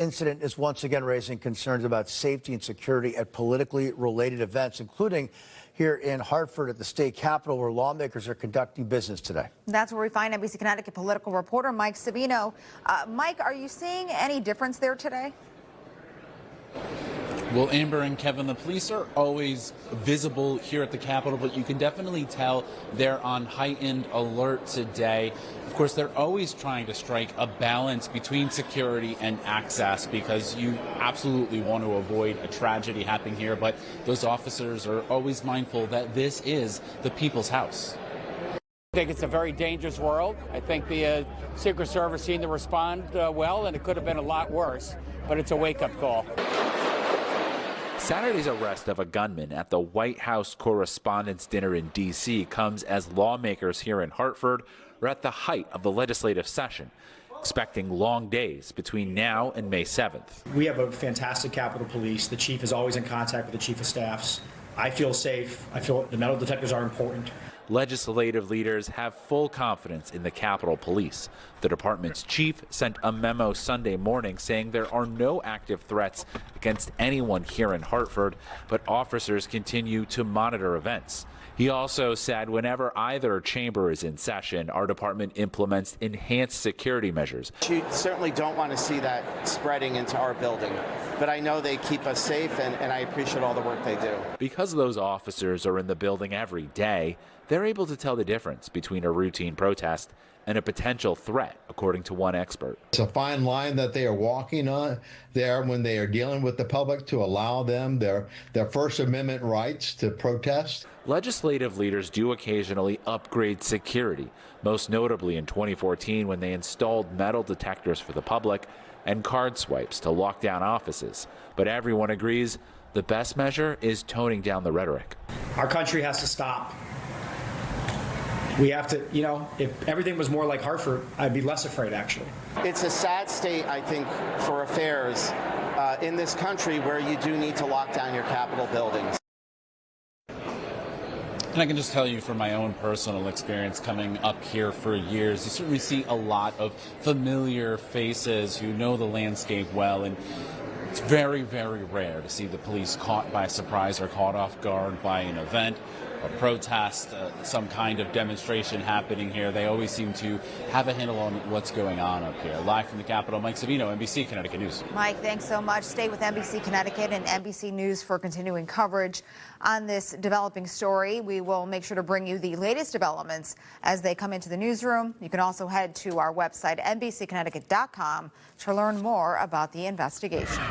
Incident is once again raising concerns about safety and security at politically related events, including here in Hartford at the state capitol, where lawmakers are conducting business today. That's where we find NBC Connecticut political reporter Mike Savino. Mike, are you seeing any difference there today? Well, Amber and Kevin, the police are always visible here at the Capitol, but you can definitely tell they're on heightened alert today. Of course, they're always trying to strike a balance between security and access because you absolutely want to avoid a tragedy happening here, but those officers are always mindful that this is the people's house. I think it's a very dangerous world. I think the Secret Service seemed to respond well, and it could have been a lot worse, but it's a wake-up call. Saturday's arrest of a gunman at the White House Correspondents Dinner in D.C. comes as lawmakers here in Hartford are at the height of the legislative session, expecting long days between now and May 7th. We have a fantastic Capitol Police. The chief is always in contact with the chief of staffs. I feel safe. I feel the metal detectors are important. Legislative leaders have full confidence in the Capitol Police. The department's chief sent a memo Sunday morning saying there are no active threats against anyone here in Hartford, but officers continue to monitor events. He also said whenever either chamber is in session, our department implements enhanced security measures. You certainly don't want to see that spreading into our building, but I know they keep us safe, and I appreciate all the work they do. Because those officers are in the building every day, they're able to tell the difference between a routine protest and a potential threat, according to one expert. It's a fine line that they are walking on there when they are dealing with the public to allow them their First Amendment rights to protest. Legislative leaders do occasionally upgrade security, most notably in 2014 when they installed metal detectors for the public and card swipes to lock down offices. But everyone agrees the best measure is toning down the rhetoric. Our country has to stop. We have to, if everything was more like Hartford, I'd be less afraid, actually. It's a sad state, I think, for affairs in this country where you do need to lock down your Capitol buildings. And I can just tell you from my own personal experience coming up here for years, you certainly see a lot of familiar faces who know the landscape well, and it's very, very rare to see the police caught by surprise or caught off guard by an event, a protest, some kind of demonstration happening here. They always seem to have a handle on what's going on up here. Live from the Capitol, Mike Savino, NBC Connecticut News. Mike, thanks so much. Stay with NBC Connecticut and NBC News for continuing coverage on this developing story. We will make sure to bring you the latest developments as they come into the newsroom. You can also head to our website, NBCConnecticut.com, to learn more about the investigation.